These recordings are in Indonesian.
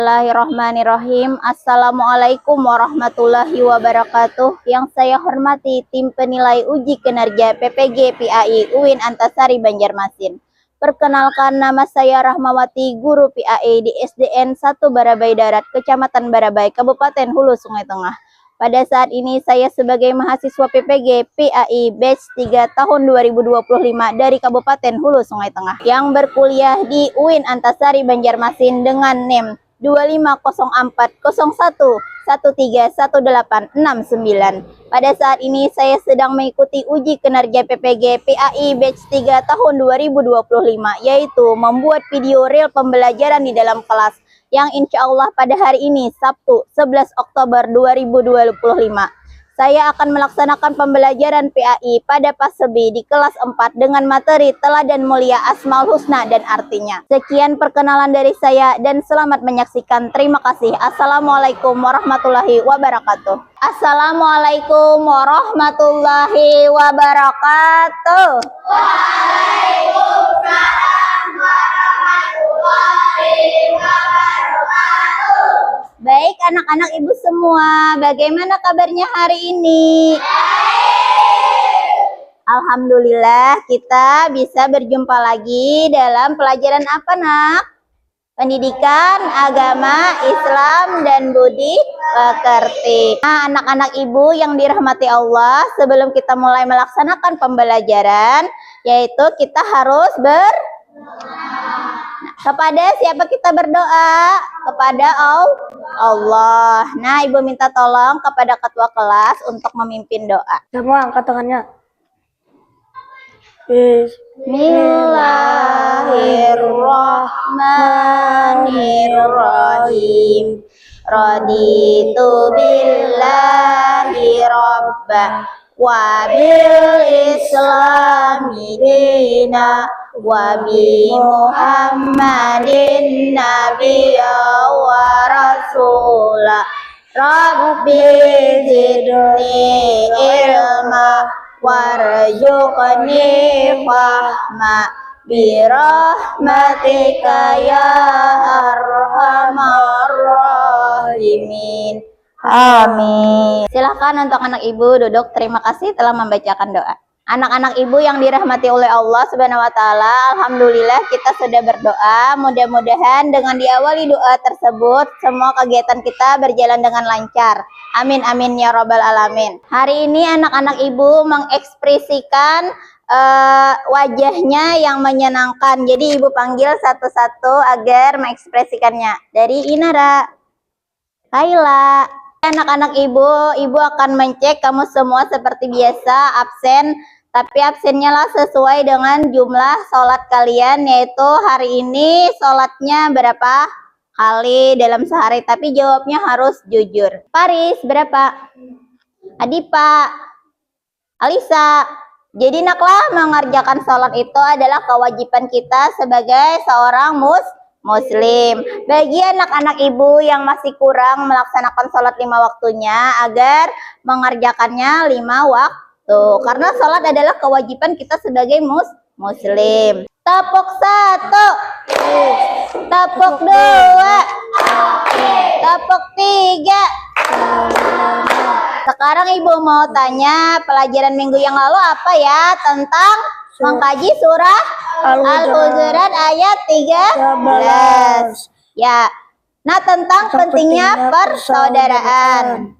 Bismillahirrahmanirrahim. Assalamualaikum warahmatullahi wabarakatuh. Yang saya hormati tim penilai uji kinerja PPG PAI UIN Antasari Banjarmasin. Perkenalkan, nama saya Rahmawati, guru PAI di SDN 1 Barabai Darat, Kecamatan Barabai, Kabupaten Hulu Sungai Tengah. Pada saat ini saya sebagai mahasiswa PPG PAI batch 3 tahun 2025 dari Kabupaten Hulu Sungai Tengah yang berkuliah di UIN Antasari Banjarmasin dengan NIM 250401131869. Pada saat ini saya sedang mengikuti uji kinerja PPG PAI batch 3 tahun 2025, yaitu membuat video reel pembelajaran di dalam kelas yang insya Allah pada hari ini Sabtu 11 Oktober 2025 saya akan melaksanakan pembelajaran PAI pada PASEBI di kelas 4 dengan materi Teladan Mulia Asmaul Husna dan artinya. Sekian perkenalan dari saya dan selamat menyaksikan. Terima kasih. Assalamualaikum warahmatullahi wabarakatuh. Assalamualaikum warahmatullahi wabarakatuh. Waalaikumsalam warahmatullahi wabarakatuh. Baik anak-anak ibu semua, bagaimana kabarnya hari ini? Alhamdulillah kita bisa berjumpa lagi dalam pelajaran apa nak? Pendidikan Agama Islam dan Budi Pekerti. Nah, anak-anak ibu yang dirahmati Allah, sebelum kita mulai melaksanakan pembelajaran, yaitu kita harus kepada siapa kita berdoa? Kepada Allah. Nah, ibu minta tolong kepada ketua kelas untuk memimpin doa. Semua angkat tangannya. Bismillahirrahmanirrahim. Raditu billahi rabba wa bil islami dina wa bi Muhammadin nabiyya wa rasula. Rabbi zidni ilma warzuqni fahma birahmatika ya arhamar rahimin. Amin. Silakan untuk anak ibu duduk. Terima kasih telah membacakan doa. Anak-anak ibu yang dirahmati oleh Allah Subhanahu wa taala, alhamdulillah kita sudah berdoa. Mudah-mudahan dengan diawali doa tersebut semua kegiatan kita berjalan dengan lancar. Amin amin ya robbal alamin. Hari ini anak-anak ibu mengekspresikan wajahnya yang menyenangkan. Jadi ibu panggil satu-satu agar mengekspresikannya. Dari Inara, Kaila. Anak-anak ibu akan mencek kamu semua seperti biasa absen, tapi absennya lah sesuai dengan jumlah sholat kalian, yaitu hari ini sholatnya berapa kali dalam sehari, tapi jawabnya harus jujur. Paris berapa? Adipa, Alisa. Jadi naklah mengerjakan sholat itu adalah kewajiban kita sebagai seorang Muslim. Bagi anak-anak ibu yang masih kurang melaksanakan sholat 5 waktunya, agar mengerjakannya 5 waktu. Karena sholat adalah kewajiban kita sebagai Muslim. Tepuk 1, tepuk 2, tepuk 3. Sekarang ibu mau tanya pelajaran minggu yang lalu apa ya? Tentang mengkaji surah Al-Hujurat ayat 13. Ya. Nah, tentang pentingnya persaudaraan,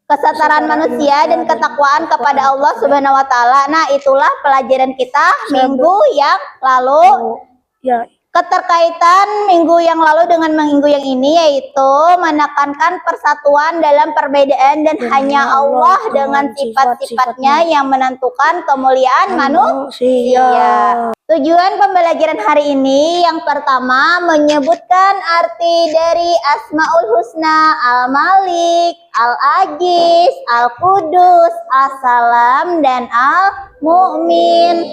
kesetaraan manusia dan ketakwaan kepada Allah Subhanahu wa taala. Nah, itulah pelajaran kita minggu yang lalu. Ya. Keterkaitan minggu yang lalu dengan minggu yang ini yaitu menekankan persatuan dalam perbedaan dan hanya Allah dengan sifat-sifatnya yang menentukan kemuliaan manusia. Tujuan pembelajaran hari ini yang pertama menyebutkan arti dari Asmaul Husna, Al-Malik, Al-Aziz, Al-Qudus, As-Salam, dan Al-Mu'min.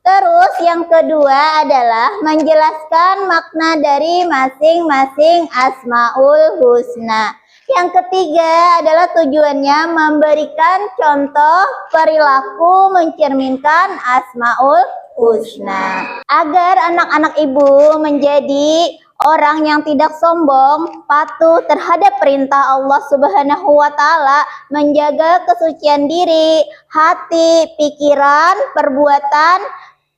Terus yang kedua adalah menjelaskan makna dari masing-masing Asmaul Husna. Yang ketiga adalah tujuannya memberikan contoh perilaku mencerminkan Asmaul Husna. Agar anak-anak ibu menjadi Orang yang tidak sombong, patuh terhadap perintah Allah Subhanahu wa Ta'ala, menjaga kesucian diri, hati, pikiran, perbuatan,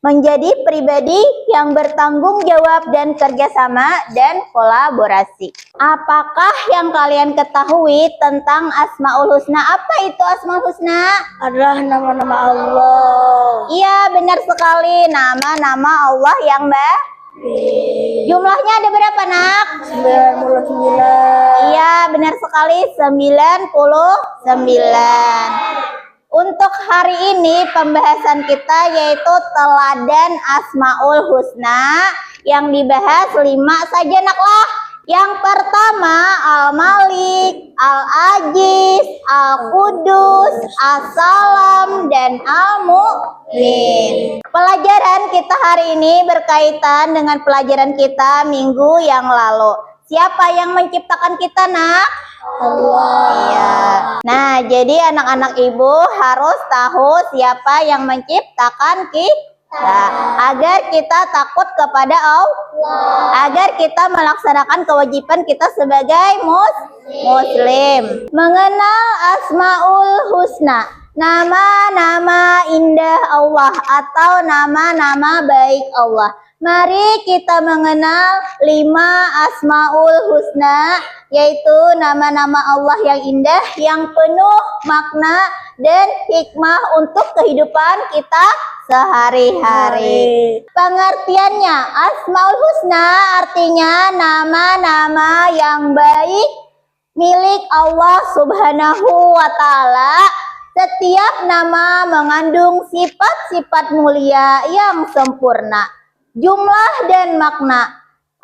menjadi pribadi yang bertanggung jawab dan kerjasama dan kolaborasi. Apakah yang kalian ketahui tentang Asmaul Husna? Apa itu Asmaul Husna? Adalah nama-nama Allah. Iya, benar sekali, nama-nama Allah yang baik. Jumlahnya ada berapa, Nak? 99. Iya, benar sekali, 99. Untuk hari ini pembahasan kita yaitu teladan Asmaul Husna, yang dibahas 5 saja, Nak lah. Yang pertama Al-Malik, Al-Aziz, Al-Qudus, As-Salam, dan Al-Mu'min. Pelajaran kita hari ini berkaitan dengan pelajaran kita minggu yang lalu. Siapa yang menciptakan kita, Nak? Allah. Iya. Nah, jadi anak-anak ibu harus tahu siapa yang menciptakan kita, agar kita takut kepada Allah, agar kita melaksanakan kewajiban kita sebagai muslim. Mengenal Asmaul Husna, nama-nama indah Allah atau nama-nama baik Allah. Mari kita mengenal 5 Asmaul Husna, yaitu nama-nama Allah yang indah, yang penuh makna dan hikmah untuk kehidupan kita sehari-hari. Pengertiannya, Asmaul Husna artinya nama-nama yang baik milik Allah Subhanahu wa Ta'ala. Setiap nama mengandung sifat-sifat mulia yang sempurna. Jumlah dan makna.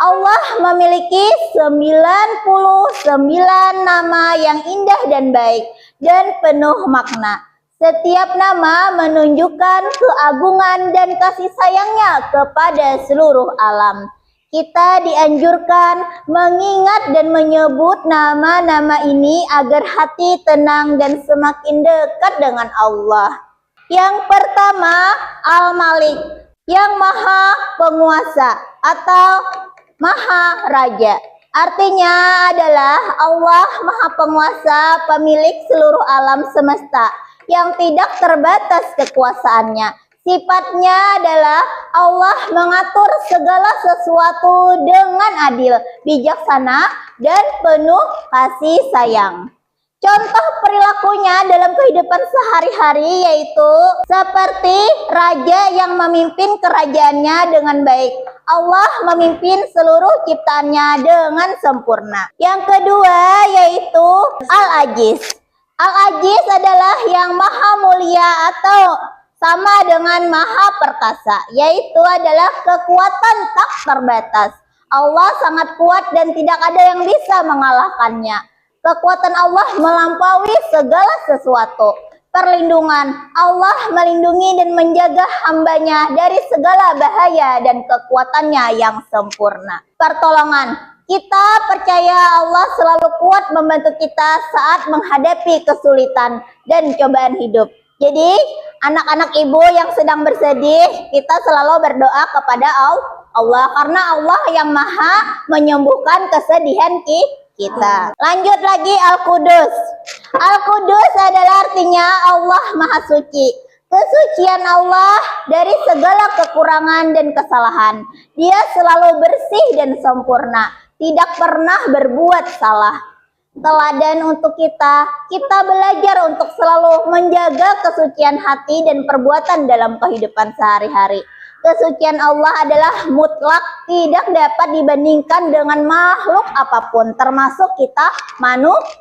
Allah memiliki 99 nama yang indah dan baik dan penuh makna. Setiap nama menunjukkan keagungan dan kasih sayangnya kepada seluruh alam. Kita dianjurkan mengingat dan menyebut nama-nama ini agar hati tenang dan semakin dekat dengan Allah. Yang pertama, Al-Malik, yang maha penguasa atau maha raja. Artinya adalah Allah maha penguasa, pemilik seluruh alam semesta yang tidak terbatas kekuasaannya. Sifatnya adalah Allah mengatur segala sesuatu dengan adil, bijaksana, dan penuh kasih sayang. Contoh perilakunya dalam kehidupan sehari-hari yaitu seperti raja yang memimpin kerajaannya dengan baik. Allah memimpin seluruh ciptaannya dengan sempurna. Yang kedua yaitu Al-Aziz. Al-Aziz adalah yang maha mulia atau sama dengan maha perkasa, yaitu adalah kekuatan tak terbatas. Allah sangat kuat dan tidak ada yang bisa mengalahkannya. Kekuatan Allah melampaui segala sesuatu. Perlindungan, Allah melindungi dan menjaga hambanya dari segala bahaya dan kekuatannya yang sempurna. Pertolongan, kita percaya Allah selalu kuat membantu kita saat menghadapi kesulitan dan cobaan hidup. Jadi anak-anak ibu yang sedang bersedih, kita selalu berdoa kepada Allah, karena Allah yang maha menyembuhkan kesedihan kita. Lanjut lagi, Al-Qudus. Al-Qudus adalah artinya Allah Maha Suci. Kesucian Allah dari segala kekurangan dan kesalahan. Dia selalu bersih dan sempurna, tidak pernah berbuat salah. Teladan untuk kita belajar untuk selalu menjaga kesucian hati dan perbuatan dalam kehidupan sehari-hari. Kesucian Allah adalah mutlak, tidak dapat dibandingkan dengan makhluk apapun, termasuk kita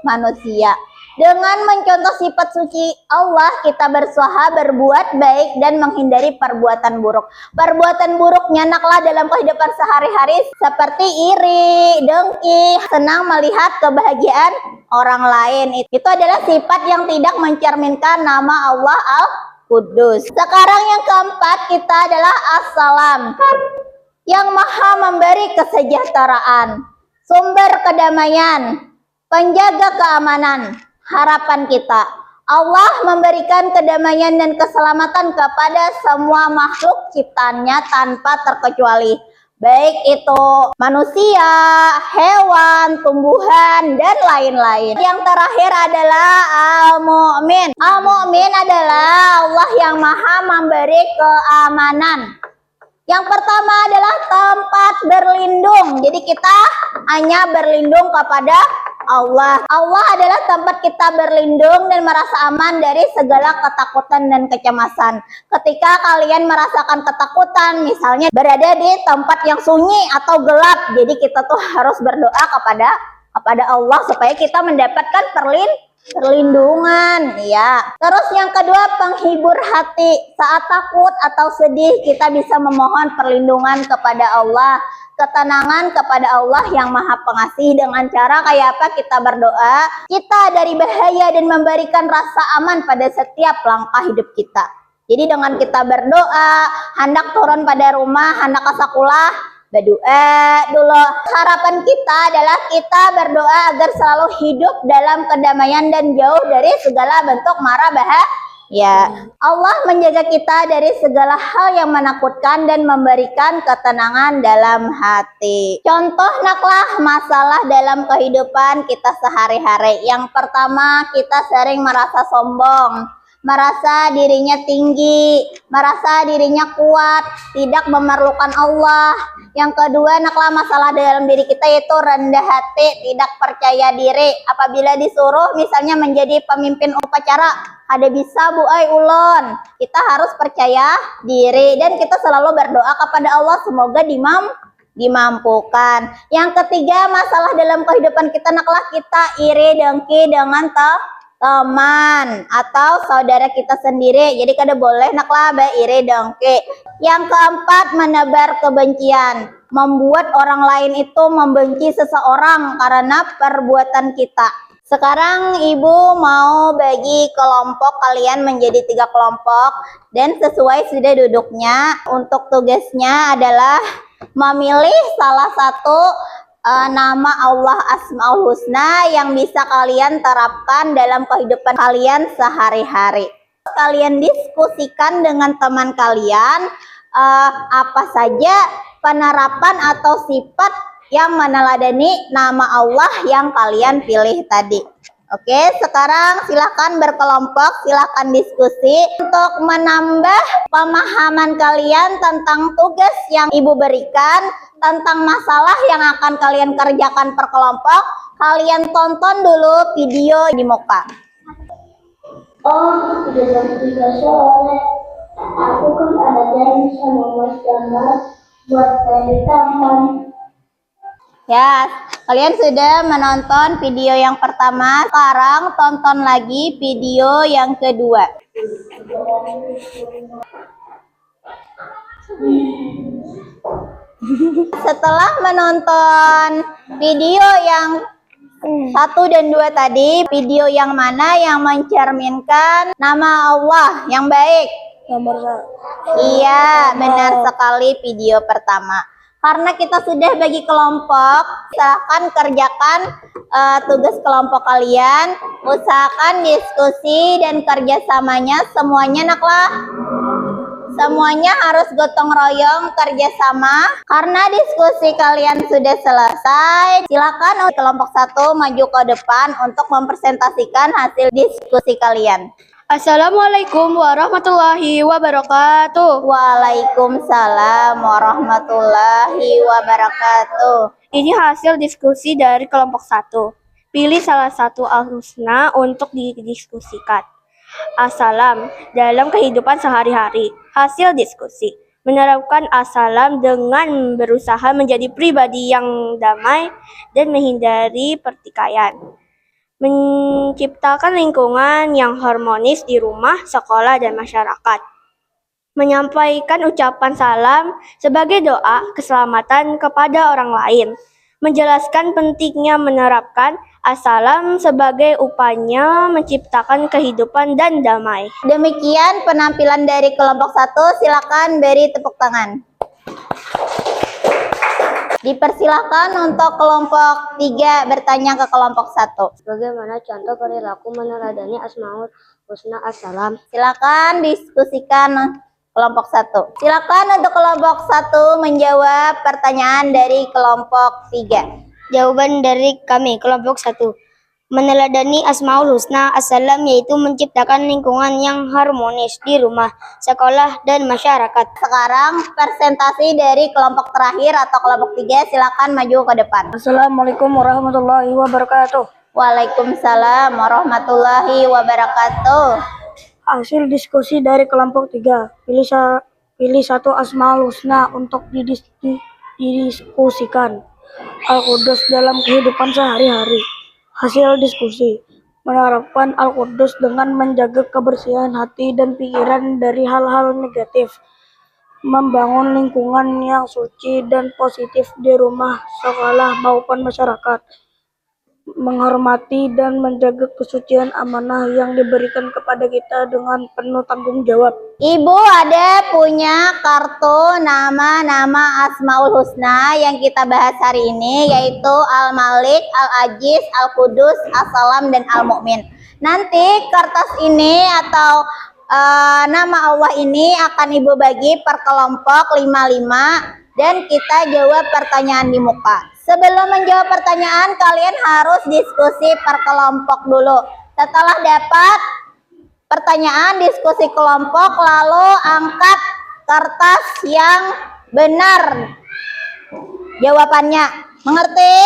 manusia. Dengan mencontoh sifat suci Allah, kita berusaha berbuat baik dan menghindari perbuatan buruk. Perbuatan buruknya naklah dalam kehidupan sehari-hari seperti iri, dengki, senang melihat kebahagiaan orang lain. Itu adalah sifat yang tidak mencerminkan nama Allah Al-Qudus. Sekarang yang keempat kita adalah As-Salam, yang maha memberi kesejahteraan, sumber kedamaian, penjaga keamanan. Harapan kita, Allah memberikan kedamaian dan keselamatan kepada semua makhluk ciptaannya tanpa terkecuali. baik itu manusia, hewan, tumbuhan, dan lain-lain. Yang terakhir adalah al-mu'min. Al-mu'min adalah Allah yang maha memberi keamanan. Yang pertama adalah tempat berlindung. Jadi kita hanya berlindung kepada Allah. Allah adalah tempat kita berlindung dan merasa aman dari segala ketakutan dan kecemasan. Ketika kalian merasakan ketakutan, misalnya berada di tempat yang sunyi atau gelap, jadi kita tuh harus berdoa kepada Allah supaya kita mendapatkan perlindungan, ya. Terus yang kedua, penghibur hati. Saat takut atau sedih, kita bisa memohon perlindungan kepada Allah, ketenangan kepada Allah yang Maha Pengasih. Dengan cara kayak apa? Kita berdoa kita dari bahaya dan memberikan rasa aman pada setiap langkah hidup kita. Jadi dengan kita berdoa, hendak turun pada rumah, hendak ke sekolah, berdoa dulu. Harapan kita adalah kita berdoa agar selalu hidup dalam kedamaian dan jauh dari segala bentuk mara bahaya. Ya, Allah menjaga kita dari segala hal yang menakutkan dan memberikan ketenangan dalam hati. Contoh naklah masalah dalam kehidupan kita sehari-hari. Yang pertama, kita sering merasa sombong, merasa dirinya tinggi, merasa dirinya kuat, tidak memerlukan Allah. Yang kedua, naklah masalah dalam diri kita yaitu rendah hati, tidak percaya diri. Apabila disuruh misalnya menjadi pemimpin upacara, ada bisa Bu Ai ulun. Kita harus percaya diri dan kita selalu berdoa kepada Allah semoga dimampukan. Yang ketiga, masalah dalam kehidupan kita naklah kita iri dengki dengan teman atau saudara kita sendiri. Jadi kada boleh naklah iri dengki. Yang keempat, menebar kebencian, membuat orang lain itu membenci seseorang karena perbuatan kita. Sekarang ibu mau bagi kelompok kalian menjadi 3 kelompok dan sesuai sudah duduknya. Untuk tugasnya adalah memilih salah satu nama Allah Asmaul Husna yang bisa kalian terapkan dalam kehidupan kalian sehari-hari. Kalian diskusikan dengan teman kalian apa saja penerapan atau sifat yang meneladani nama Allah yang kalian pilih tadi. Oke, sekarang silahkan berkelompok, silahkan diskusi untuk menambah pemahaman kalian tentang tugas yang ibu berikan, tentang masalah yang akan kalian kerjakan per kelompok. Kalian tonton dulu video di muka. Oh, sudah jam 3 sore. Aku kan ada janji sama Mas Jamal buat dari taman. Ya, kalian sudah menonton video yang pertama. Sekarang tonton lagi video yang kedua. Setelah menonton video yang 1 dan 2 tadi, video yang mana yang mencerminkan nama Allah yang baik? Nomor 1. Iya, benar sekali video pertama. Karena kita sudah bagi kelompok, silahkan kerjakan tugas kelompok kalian. Usahakan diskusi dan kerjasamanya semuanya naklah. Semuanya harus gotong royong kerjasama. Karena diskusi kalian sudah selesai, silakan kelompok 1 maju ke depan untuk mempresentasikan hasil diskusi kalian. Assalamualaikum warahmatullahi wabarakatuh. Waalaikumsalam warahmatullahi wabarakatuh. Ini hasil diskusi dari kelompok 1. Pilih salah satu al-husna untuk didiskusikan. Assalam dalam kehidupan sehari-hari. Hasil diskusi. Menerapkan assalam dengan berusaha menjadi pribadi yang damai dan menghindari pertikaian. Menciptakan lingkungan yang harmonis di rumah, sekolah, dan masyarakat. Menyampaikan ucapan salam sebagai doa keselamatan kepada orang lain. Menjelaskan pentingnya menerapkan assalam sebagai upaya menciptakan kehidupan dan damai. Demikian penampilan dari kelompok 1. Silakan beri tepuk tangan. Dipersilakan untuk kelompok 3 bertanya ke kelompok 1. Bagaimana contoh perilaku meneladani Asmaul Husna assalam? Silakan diskusikan. kelompok 1. Silakan untuk kelompok 1 menjawab pertanyaan dari kelompok 3. Jawaban dari kami, kelompok 1. Meneladani Asmaul Husna Assalam yaitu menciptakan lingkungan yang harmonis di rumah, sekolah, dan masyarakat. Sekarang presentasi dari kelompok terakhir atau kelompok 3, silakan maju ke depan. Assalamualaikum warahmatullahi wabarakatuh. Waalaikumsalam warahmatullahi wabarakatuh. Hasil diskusi dari kelompok 3. Pilih satu Asmaul Husna untuk didiskusikan. Al-Qudus dalam kehidupan sehari-hari. Hasil diskusi. Menerapkan Al-Qudus dengan menjaga kebersihan hati dan pikiran dari hal-hal negatif. Membangun lingkungan yang suci dan positif di rumah, sekolah, maupun masyarakat. Menghormati dan menjaga kesucian amanah yang diberikan kepada kita dengan penuh tanggung jawab. Ibu ada punya kartu nama-nama Asmaul Husna yang kita bahas hari ini, yaitu Al-Malik, Al-Aziz, Al-Qudus, As-Salam, dan Al-Mu'min. Nanti kertas ini atau nama Allah ini akan Ibu bagi per kelompok 5-5 dan kita jawab pertanyaan di muka. Sebelum menjawab pertanyaan, kalian harus diskusi per kelompok dulu. Setelah dapat pertanyaan, diskusi kelompok, lalu angkat kertas yang benar jawabannya. Mengerti?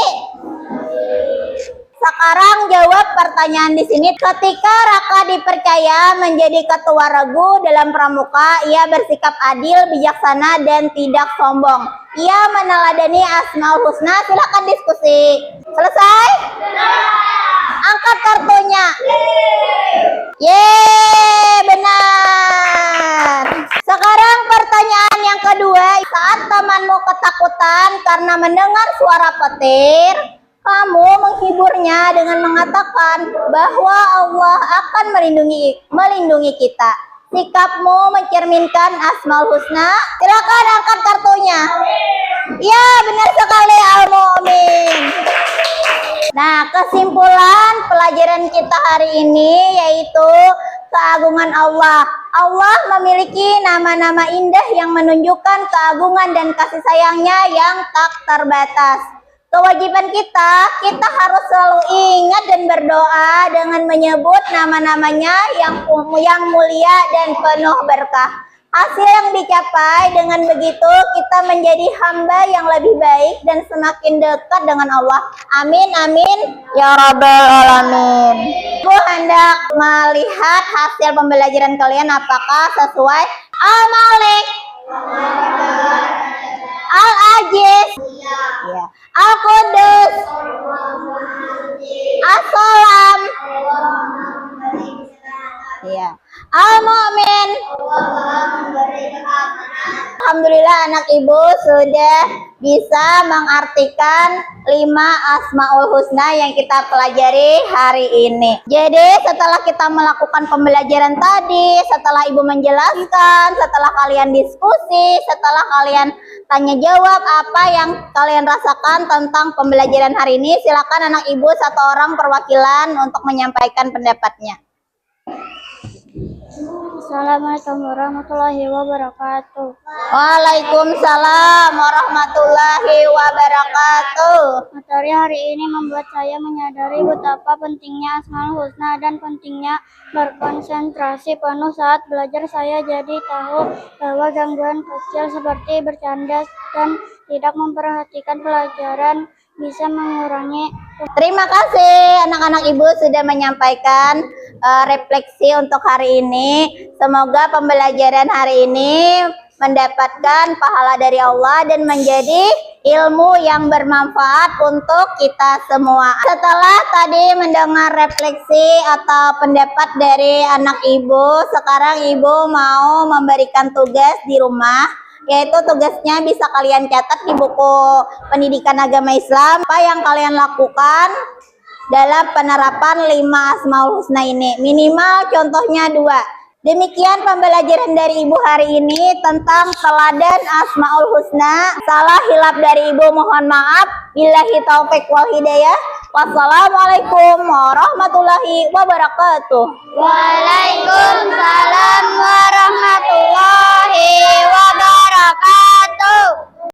Sekarang jawab pertanyaan di sini. Ketika Raka dipercaya menjadi ketua regu dalam pramuka, ia bersikap adil, bijaksana, dan tidak sombong. Ia meneladani Asmaul Husna. Silakan diskusi. Selesai? Angkat kartunya. Yeay, benar. Sekarang pertanyaan yang kedua. Saat temanmu ketakutan karena mendengar suara petir, kamu menghiburnya dengan mengatakan bahwa Allah akan melindungi kita. Sikapmu mencerminkan Asmaul Husna. Silakan angkat kartunya. Ya, benar sekali, Al-Mu'min. Nah, kesimpulan pelajaran kita hari ini yaitu keagungan Allah. Allah memiliki nama-nama indah yang menunjukkan keagungan dan kasih sayangnya yang tak terbatas. Kewajiban kita harus selalu ingat dan berdoa dengan menyebut nama-namanya yang mulia dan penuh berkah. Hasil yang dicapai dengan begitu kita menjadi hamba yang lebih baik dan semakin dekat dengan Allah. Amin, amin, ya rabbal alamin. Ibu hendak melihat hasil pembelajaran kalian apakah sesuai. Al-Malik, Al-Aziz, ya. Al-Qudus, As-Salam, ya. Al-Mu'min. Alhamdulillah anak ibu sudah bisa mengartikan 5 Asmaul Husna yang kita pelajari hari ini. Jadi setelah kita melakukan pembelajaran tadi, setelah ibu menjelaskan, setelah kalian diskusi, setelah kalian tanya jawab apa yang kalian rasakan tentang pembelajaran hari ini, silakan anak ibu satu orang perwakilan untuk menyampaikan pendapatnya. Assalamualaikum warahmatullahi wabarakatuh. Waalaikumsalam warahmatullahi wabarakatuh. Materi hari ini membuat saya menyadari betapa pentingnya Asmaul Husna dan pentingnya berkonsentrasi penuh saat belajar. Saya jadi tahu bahwa gangguan kecil seperti bercanda dan tidak memperhatikan pelajaran bisa mengurangi. Terima kasih anak-anak ibu sudah menyampaikan refleksi untuk hari ini. Semoga pembelajaran hari ini mendapatkan pahala dari Allah dan menjadi ilmu yang bermanfaat untuk kita semua. Setelah tadi mendengar refleksi atau pendapat dari anak ibu, sekarang ibu mau memberikan tugas di rumah, yaitu tugasnya bisa kalian catat di buku pendidikan agama Islam. Apa yang kalian lakukan dalam penerapan 5 Asmaul Husna ini? Minimal contohnya 2. Demikian pembelajaran dari ibu hari ini tentang teladan Asmaul Husna. Salah hilap dari ibu mohon maaf. Billahi taufik wal hidayah. Wassalamualaikum warahmatullahi wabarakatuh. Waalaikumsalam warahmatullahi wabarakatuh.